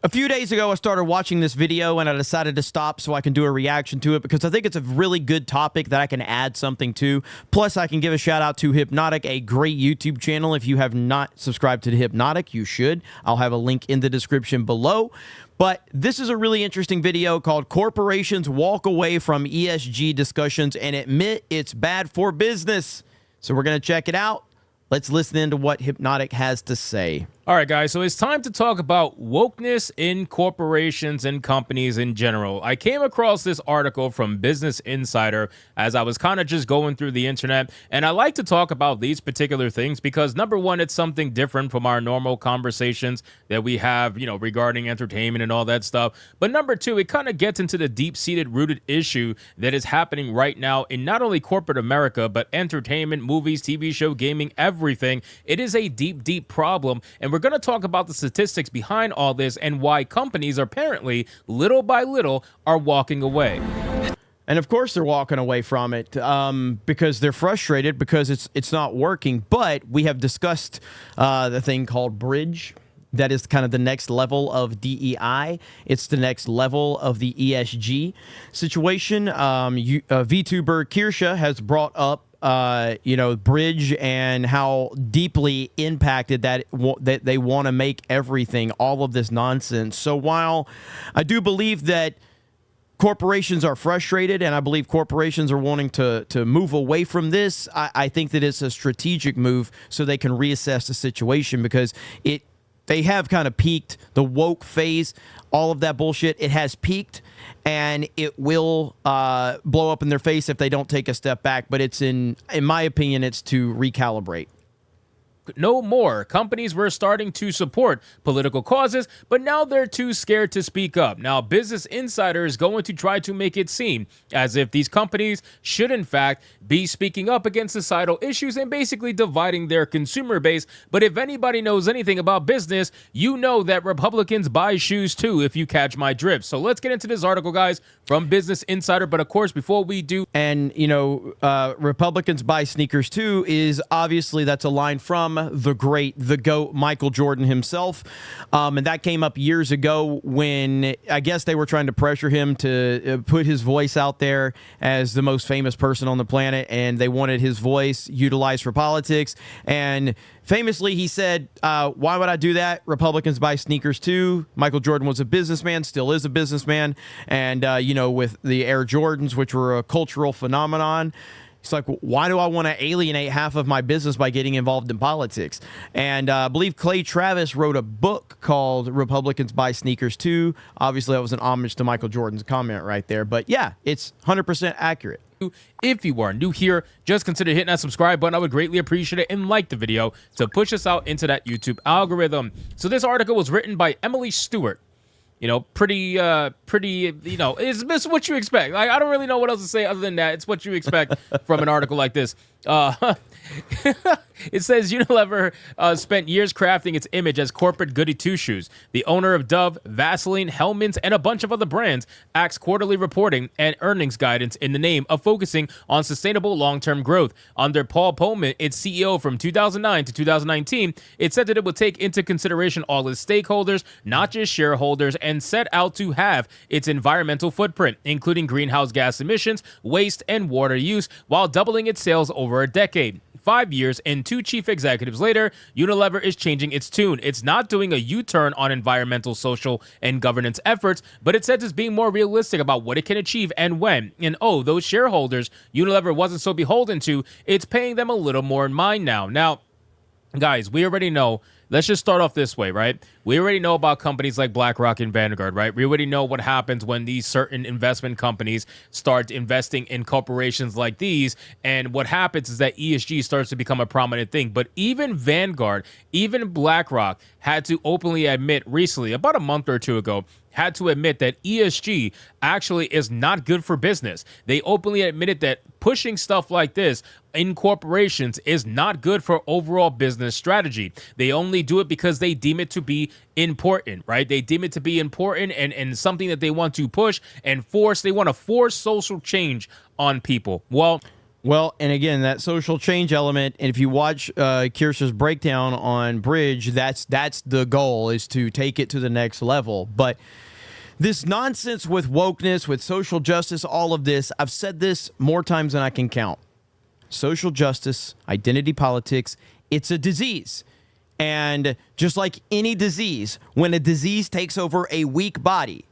A few days ago, I started watching this video and I decided to stop so I can do a reaction to it because I think it's a really good topic that I can add something to. Plus, I can give a shout out to Hypnotic, a great YouTube channel. If you have not subscribed to Hypnotic, you should. I'll have a link in the description below. But this is a really interesting video called Corporations Walk Away from ESG Discussions and Admit It's Bad for Business. So we're going to check it out. Let's listen into what Hypnotic has to say. All right, guys, so it's time to talk about wokeness in corporations and companies in general. I came across this article from Business Insider as I was kind of just going through the internet, and I like to talk about these particular things because, number one, it's something different from our normal conversations that we have, regarding entertainment and all that stuff. But number two, it kind of gets into the deep-seated rooted issue that is happening right now in not only corporate America, but entertainment, movies, TV show, gaming, everything. It is a deep, deep problem, and we're going to talk about the statistics behind all this and why companies apparently, little by little, are walking away. And of course they're walking away from it because they're frustrated because it's not working. But we have discussed the thing called Bridge. That is kind of the next level of DEI. It's the next level of the ESG situation. VTuber Kirsha has brought up Bridge and how deeply impacted that they want to make everything, all of this nonsense. So while I do believe that corporations are frustrated and I believe corporations are wanting to move away from this, I think that it's a strategic move so they can reassess the situation because they have kind of peaked. The woke phase, all of that bullshit, it has peaked, and it will blow up in their face if they don't take a step back. But it's in my opinion, it's to recalibrate. No more. Companies were starting to support political causes, but now they're too scared to speak up. Now, Business Insider is going to try to make it seem as if these companies should, in fact, be speaking up against societal issues and basically dividing their consumer base. But if anybody knows anything about business, you know that Republicans buy shoes too, if you catch my drift. So let's get into this article, guys, from Business Insider. But of course, before we do... And, Republicans buy sneakers too is obviously that's a line from the GOAT, Michael Jordan himself. And that came up years ago when I guess they were trying to pressure him to put his voice out there as the most famous person on the planet. And they wanted his voice utilized for politics. And famously, he said, why would I do that? Republicans buy sneakers too. Michael Jordan was a businessman, still is a businessman. And, with the Air Jordans, which were a cultural phenomenon, it's like, why do I want to alienate half of my business by getting involved in politics? And I believe Clay Travis wrote a book called Republicans Buy Sneakers Too. Obviously, that was an homage to Michael Jordan's comment right there. But yeah, it's 100% accurate. If you are new here, just consider hitting that subscribe button. I would greatly appreciate it, and like the video to push us out into that YouTube algorithm. So this article was written by Emily Stewart. Pretty, it's what you expect. Like, I don't really know what else to say other than that. It's what you expect from an article like this. It says Unilever spent years crafting its image as corporate goody two-shoes. The owner of Dove, Vaseline, Hellmann's, and a bunch of other brands acts quarterly reporting and earnings guidance in the name of focusing on sustainable long-term growth. Under Paul Pullman, its CEO from 2009 to 2019, it said that it would take into consideration all its stakeholders, not just shareholders, and set out to halve its environmental footprint, including greenhouse gas emissions, waste, and water use, while doubling its sales over a decade. 5 years and 2 chief executives later, Unilever is changing its tune. It's not doing a U-turn on environmental, social, and governance efforts, but it says it's being more realistic about what it can achieve and when. And those shareholders Unilever wasn't so beholden to, it's paying them a little more in mind now. Now, guys, we already know. Let's just start off this way, right? We already know about companies like BlackRock and Vanguard, right? We already know what happens when these certain investment companies start investing in corporations like these. And what happens is that ESG starts to become a prominent thing. But even Vanguard, even BlackRock had to openly admit recently, about a month or two ago, had to admit that ESG actually is not good for business. They openly admitted that pushing stuff like this in corporations is not good for overall business strategy. They only do it because they deem it to be important, right? They deem it to be important and something that they want to push and force. They want to force social change on people. Well, Well, and again, that social change element, and if you watch Kirsch's breakdown on Bridge, that's the goal, is to take it to the next level. But this nonsense with wokeness, with social justice, all of this, I've said this more times than I can count. Social justice, identity politics, it's a disease. And just like any disease, when a disease takes over a weak body,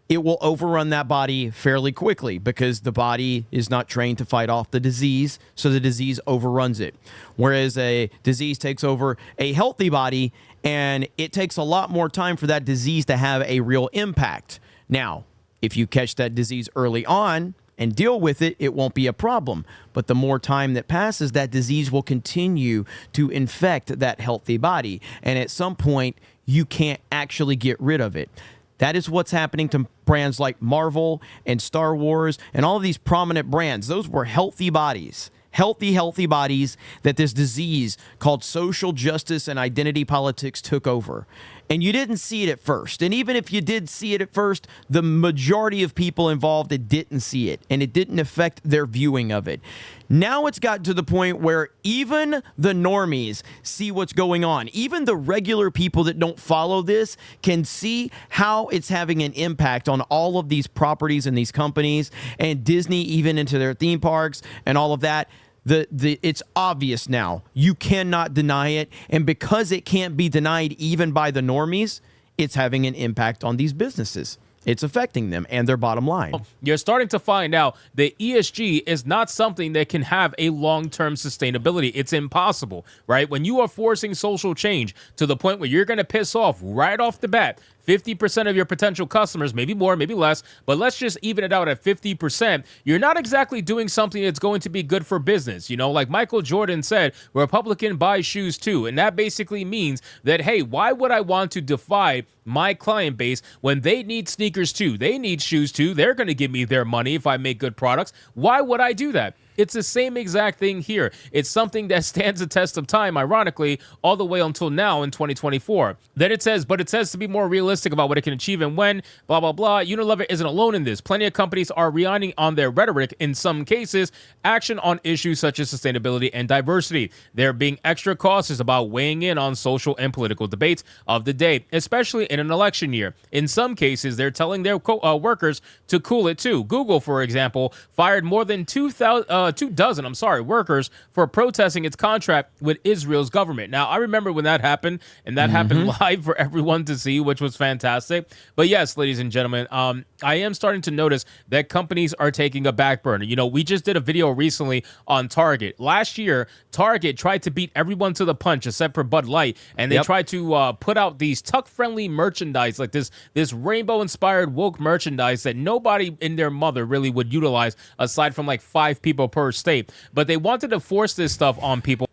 it will overrun that body fairly quickly because the body is not trained to fight off the disease, so the disease overruns it. Whereas a disease takes over a healthy body, and it takes a lot more time for that disease to have a real impact. Now, if you catch that disease early on and deal with it, it won't be a problem. But the more time that passes, that disease will continue to infect that healthy body. And at some point, you can't actually get rid of it. That is what's happening to brands like Marvel and Star Wars and all of these prominent brands. Those were healthy bodies, healthy bodies that this disease called social justice and identity politics took over. And you didn't see it at first. And even if you did see it at first, the majority of people involved, it didn't see it, and it didn't affect their viewing of it. Now it's gotten to the point where even the normies see what's going on. Even the regular people that don't follow this can see how it's having an impact on all of these properties and these companies, and Disney even into their theme parks and all of that. It's obvious now. You cannot deny it. And because it can't be denied even by the normies, it's having an impact on these businesses. It's affecting them and their bottom line. You're starting to find out that ESG is not something that can have a long-term sustainability. It's impossible, right? When you are forcing social change to the point where you're going to piss off right off the bat 50% of your potential customers, maybe more, maybe less, but let's just even it out at 50%. You're not exactly doing something that's going to be good for business. You know, like Michael Jordan said, Republican buys shoes too. And that basically means that, hey, why would I want to defy my client base when they need sneakers too? They need shoes too. They're going to give me their money if I make good products. Why would I do that? It's the same exact thing here. It's something that stands the test of time, ironically, all the way until now in 2024. Then it says to be more realistic about what it can achieve and when, blah, blah, blah. Unilever isn't alone in this. Plenty of companies are relying on their rhetoric, in some cases, action on issues such as sustainability and diversity. They're being extra cautious about weighing in on social and political debates of the day, especially in an election year. In some cases, they're telling their workers to cool it too. Google, for example, fired more than 2 dozen workers for protesting its contract with Israel's government. Now, I remember when that happened, and that happened live for everyone to see, which was fantastic. But yes, ladies and gentlemen, I am starting to notice that companies are taking a back burner. You know, we just did a video recently on Target. Last year, Target tried to beat everyone to the punch except for Bud Light, and they tried to put out these tuck-friendly merchandise, like this rainbow-inspired woke merchandise that nobody in their mother really would utilize aside from like 5 people per state. But they wanted to force this stuff on people.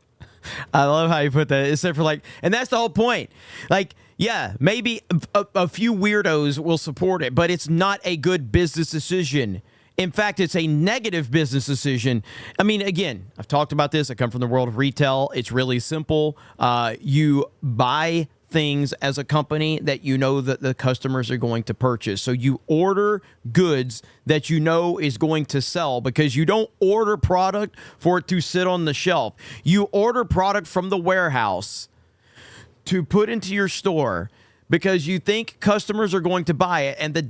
I love how you put that. Except for and that's the whole point. Like, yeah, maybe a few weirdos will support it, but it's not a good business decision. In fact, it's a negative business decision. I mean, again, I've talked about this. I come from the world of retail. It's really simple. You buy things as a company that you know that the customers are going to purchase. So you order goods that you know is going to sell, because you don't order product for it to sit on the shelf. You order product from the warehouse to put into your store because you think customers are going to buy it, and the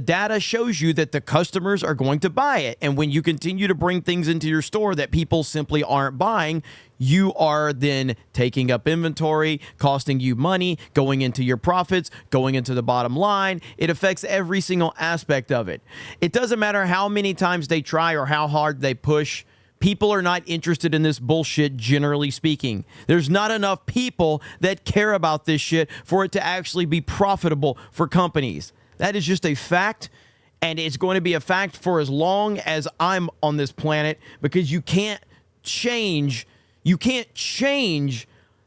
data shows you that the customers are going to buy it. And when you continue to bring things into your store that people simply aren't buying, you are then taking up inventory, costing you money, going into your profits, going into the bottom line. It affects every single aspect of it. It doesn't matter how many times they try or how hard they push. People are not interested in this bullshit, generally speaking. There's not enough people that care about this shit for it to actually be profitable for companies. That is just a fact, and it's going to be a fact for as long as I'm on this planet, because you can't change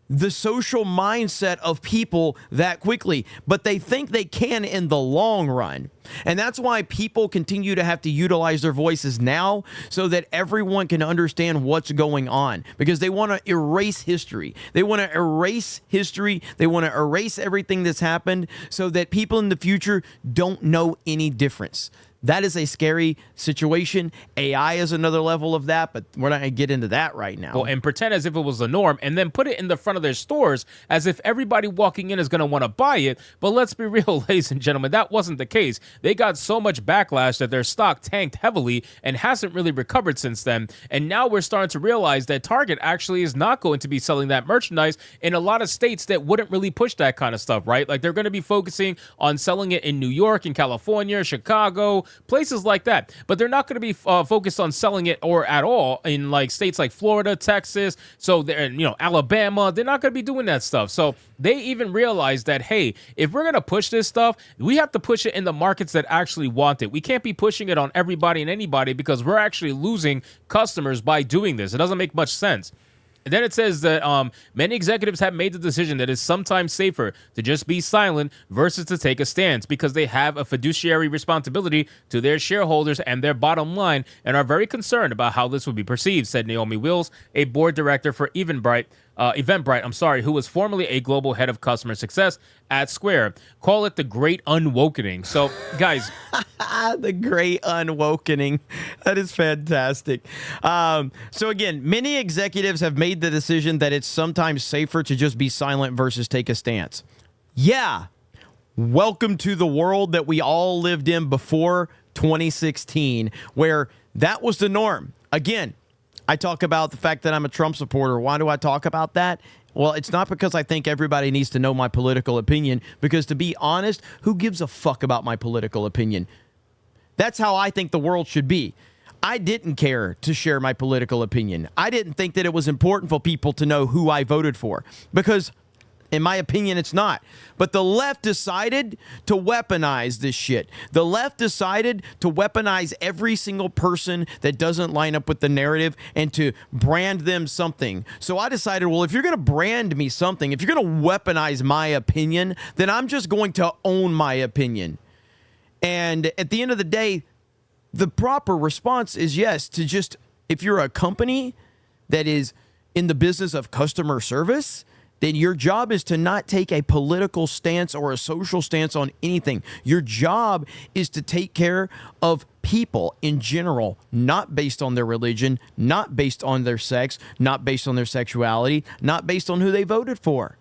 the social mindset of people that quickly, but they think they can in the long run. And that's why people continue to have to utilize their voices now so that everyone can understand what's going on, because they want to erase history. They want to erase history. They want to erase everything that's happened so that people in the future don't know any difference. That is a scary situation. AI is another level of that, but we're not going to get into that right now. Well, and pretend as if it was the norm, and then put it in the front of their stores as if everybody walking in is going to want to buy it. But let's be real, ladies and gentlemen, that wasn't the case. They got so much backlash that their stock tanked heavily and hasn't really recovered since then. And now we're starting to realize that Target actually is not going to be selling that merchandise in a lot of states that wouldn't really push that kind of stuff, right? Like, they're going to be focusing on selling it in New York and California, Chicago, places like that. But they're not going to be focused on selling it or at all in like states like Florida, Texas, so they're, Alabama. They're not going to be doing that stuff. So they even realized that, hey, if we're going to push this stuff, we have to push it in the markets that actually want it. We can't be pushing it on everybody and anybody, because we're actually losing customers by doing this. It doesn't make much sense. And then it says that many executives have made the decision that it's sometimes safer to just be silent versus to take a stance, because they have a fiduciary responsibility to their shareholders and their bottom line, and are very concerned about how this will be perceived, said Naomi Wills, a board director for Eventbrite, who was formerly a global head of customer success at Square. Call it the great unwokening. So, guys. The great unwokening. That is fantastic. So again, many executives have made the decision that it's sometimes safer to just be silent versus take a stance. Yeah. Welcome to the world that we all lived in before 2016, where that was the norm. Again, I talk about the fact that I'm a Trump supporter. Why do I talk about that? Well, it's not because I think everybody needs to know my political opinion, because to be honest, who gives a fuck about my political opinion? That's how I think the world should be. I didn't care to share my political opinion. I didn't think that it was important for people to know who I voted for, because in my opinion, it's not. But the left decided to weaponize this shit. The left decided to weaponize every single person that doesn't line up with the narrative and to brand them something. So I decided, well, if you're going to brand me something, if you're going to weaponize my opinion, then I'm just going to own my opinion. And at the end of the day, the proper response is yes, to just, if you're a company that is in the business of customer service, then your job is to not take a political stance or a social stance on anything. Your job is to take care of people in general, not based on their religion, not based on their sex, not based on their sexuality, not based on who they voted for,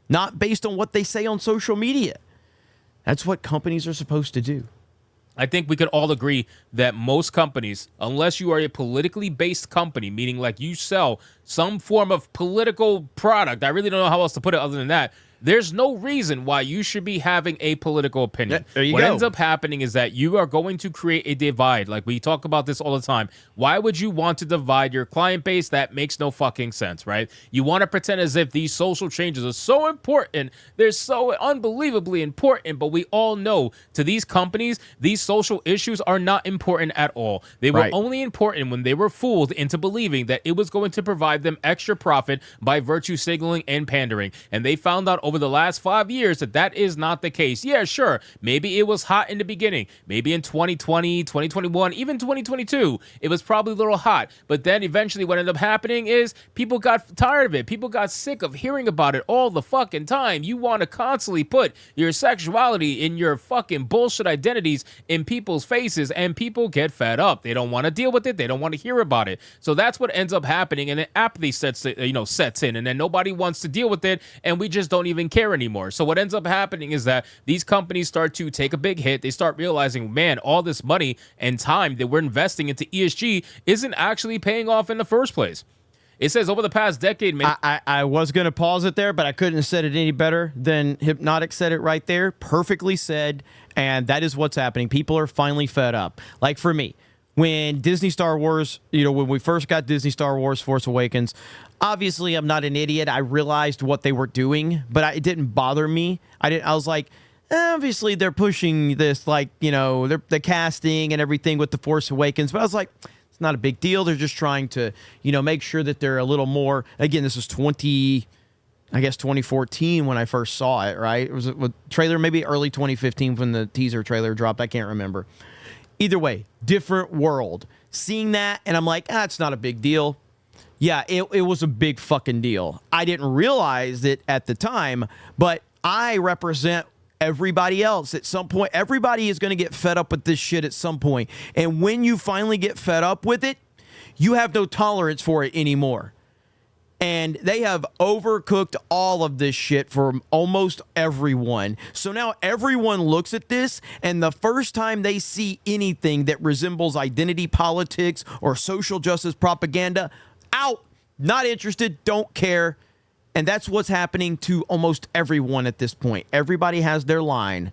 not based on what they say on social media. That's what companies are supposed to do. I think we could all agree that most companies, unless you are a politically based company, meaning like you sell some form of political product, I really don't know how else to put it other than that, there's no reason why you should be having a political opinion. There you what go. ends up happening is that you are going to create a divide. Like we talk about this all the time. Why would you want to divide your client base? That makes no fucking sense, right? You want to pretend as if these social changes are so important. They're so unbelievably important, but we all know to these companies, these social issues are not important at all. They were only important when they were fooled into believing that it was going to provide them extra profit by virtue signaling and pandering. And they found out over the last 5 years that is not the case. Yeah, sure. Maybe it was hot in the beginning. Maybe in 2020, 2021, even 2022, it was probably a little hot. But then eventually what ended up happening is people got tired of it. People got sick of hearing about it all the fucking time. You want to constantly put your sexuality in your fucking bullshit identities in people's faces, and people get fed up. They don't want to deal with it. They don't want to hear about it. So that's what ends up happening, and then apathy sets in, and then nobody wants to deal with it, and we just don't even care anymore. So what ends up happening is that these companies start to take a big hit. They start realizing, man, all this money and time that we're investing into ESG isn't actually paying off in the first place. It says over the past decade, man. I was going to pause it there, but I couldn't have said it any better than Hypnotic said it right there. Perfectly said. And that is what's happening. People are finally fed up. Like for me, when Disney Star Wars, when we first got Disney Star Wars Force Awakens, obviously I'm not an idiot. I realized what they were doing, but it didn't bother me. I was like, obviously they're pushing this, like, the casting and everything with the Force Awakens. But I was like, it's not a big deal. They're just trying to, make sure that they're a little more, again, this was I guess 2014 when I first saw it, right? It was a trailer, maybe early 2015 when the teaser trailer dropped. I can't remember. Either way, different world. Seeing that, and I'm like, it's not a big deal. Yeah, it was a big fucking deal. I didn't realize it at the time, but I represent everybody else at some point. Everybody is going to get fed up with this shit at some point. And when you finally get fed up with it, you have no tolerance for it anymore. And they have overcooked all of this shit for almost everyone. So now everyone looks at this, and the first time they see anything that resembles identity politics or social justice propaganda, out, not interested, don't care. And that's what's happening to almost everyone at this point. Everybody has their line.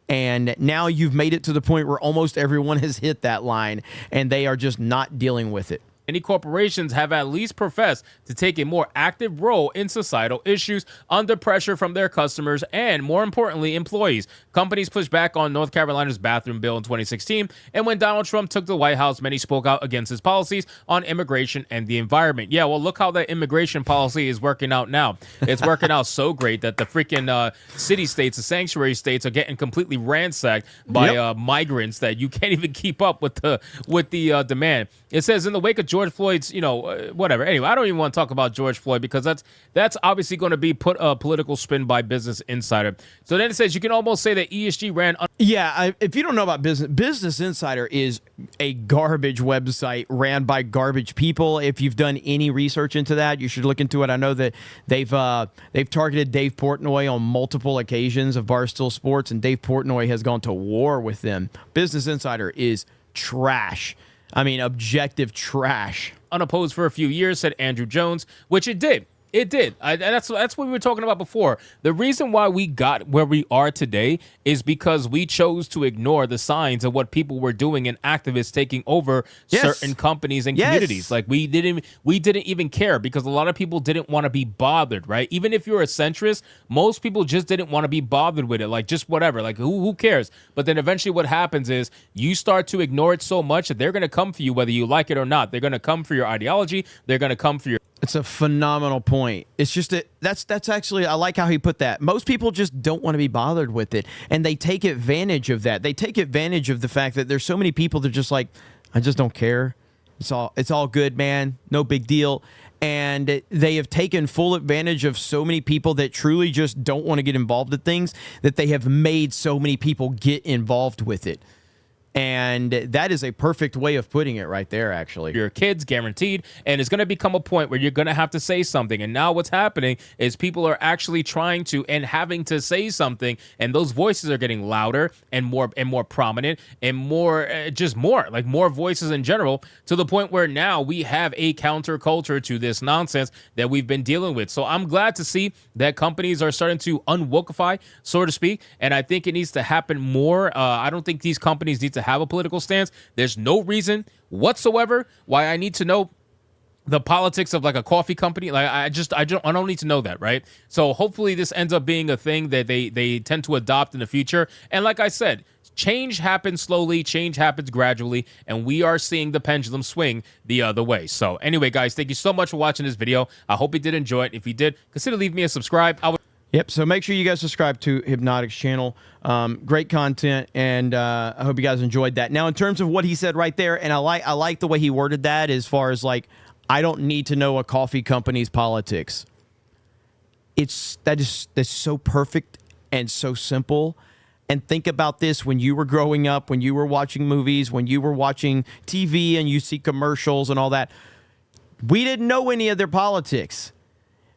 And now you've made it to the point where almost everyone has hit that line, and they are just not dealing with it. Many corporations have at least professed to take a more active role in societal issues under pressure from their customers and, more importantly, employees. Companies pushed back on North Carolina's bathroom bill in 2016, and when Donald Trump took the White House, many spoke out against his policies on immigration and the environment. Yeah, well, look how that immigration policy is working out now. It's working out so great that the freaking city-states, the sanctuary states, are getting completely ransacked by migrants that you can't even keep up with the demand. It says in the wake of George Floyd's, whatever. Anyway, I don't even want to talk about George Floyd because that's obviously going to be put a political spin by Business Insider. So then it says you can almost say that ESG ran. If you don't know about Business Insider is a garbage website ran by garbage people. If you've done any research into that, you should look into it. I know that they've targeted Dave Portnoy on multiple occasions of Barstool Sports, and Dave Portnoy has gone to war with them. Business Insider is trash. I mean, objective trash. Unopposed for a few years, said Andrew Jones, which it did. It did. And that's what we were talking about before. The reason why we got where we are today is because we chose to ignore the signs of what people were doing and activists taking over certain companies and communities. Like we didn't even care because a lot of people didn't want to be bothered, right? Even if you're a centrist, most people just didn't want to be bothered with it. Like just whatever. Like who cares? But then eventually what happens is you start to ignore it so much that they're going to come for you whether you like it or not. They're going to come for your ideology. They're going to come for your. It's a phenomenal point. It's just that's actually, I like how he put that. Most people just don't want to be bothered with it, and they take advantage of that. They take advantage of the fact that there's so many people that are just like, I just don't care. It's all good, man. No big deal. And they have taken full advantage of so many people that truly just don't want to get involved in things that they have made so many people get involved with it. And that is a perfect way of putting it right there, actually. Your kids, guaranteed. And it's going to become a point where you're going to have to say something. And now what's happening is people are actually trying to and having to say something. And those voices are getting louder and more prominent and more voices in general, to the point where now we have a counterculture to this nonsense that we've been dealing with. So I'm glad to see that companies are starting to unwokeify, so to speak. And I think it needs to happen more. I don't think these companies need to have a political stance. There's no reason whatsoever why I need to know the politics of like a coffee company. Like I don't need to know that, right? So hopefully this ends up being a thing that they tend to adopt in the future. And like I said, change happens slowly, change happens gradually, and we are seeing the pendulum swing the other way. So anyway, guys, thank you so much for watching this video. I hope you did enjoy it. If you did, consider leaving me a subscribe. Yep, so make sure you guys subscribe to Hypnotic's channel. Great content, and I hope you guys enjoyed that. Now, in terms of what he said right there, and I like the way he worded that as far as like, I don't need to know a coffee company's politics. That's so perfect and so simple. And think about this when you were growing up, when you were watching movies, when you were watching TV and you see commercials and all that. We didn't know any of their politics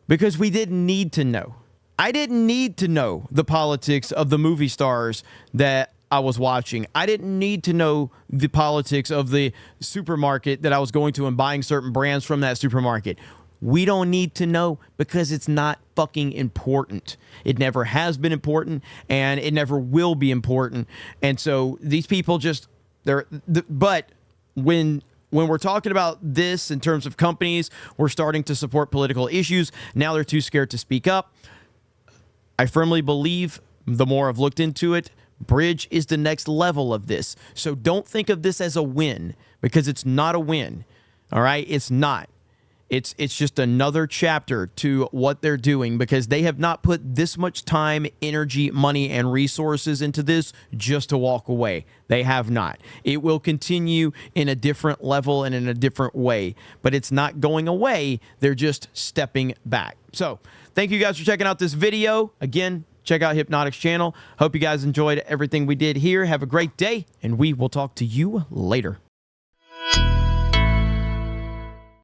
because we didn't need to know. I didn't need to know the politics of the movie stars that I was watching. I didn't need to know the politics of the supermarket that I was going to and buying certain brands from that supermarket. We don't need to know because it's not fucking important. It never has been important, and it never will be important. And so these people but when we're talking about this in terms of companies, we're starting to support political issues. Now they're too scared to speak up. I firmly believe, the more I've looked into it, Bridge is the next level of this. So don't think of this as a win, because it's not a win. All right? It's not. It's just another chapter to what they're doing, because they have not put this much time, energy, money, and resources into this just to walk away. They have not. It will continue in a different level and in a different way, but it's not going away. They're just stepping back. So thank you guys for checking out this video. Again, check out Hypnotic's channel. Hope you guys enjoyed everything we did here. Have a great day, and we will talk to you later.